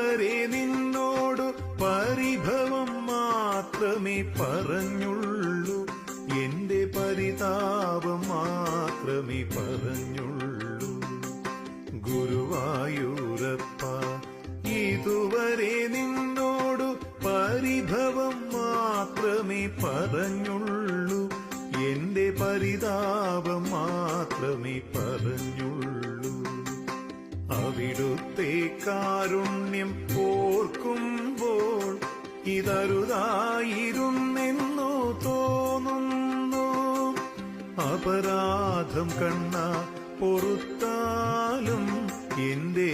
ഇതുവരെ നിന്നോടു പരിഭവം മാത്രമേ പറഞ്ഞുള്ളൂ, എന്റെ പരിതാപം മാത്രമേ പറഞ്ഞുള്ളൂ. ഗുരുവായൂരപ്പ, ഇതുവരെ നിന്നോടു പരിഭവം മാത്രമേ പറഞ്ഞുള്ളൂ, എന്റെ പരിതാപം മാത്രമേ പറഞ്ഞുള്ളൂ. അവിടുത്തെ കാരുണ്യം ഓർക്കുമ്പോൾ ഇതരുതായിരുന്നെന്നോ തോന്നുന്നു. അപരാധം കണ്ണ പൊറുത്താലും എന്റെ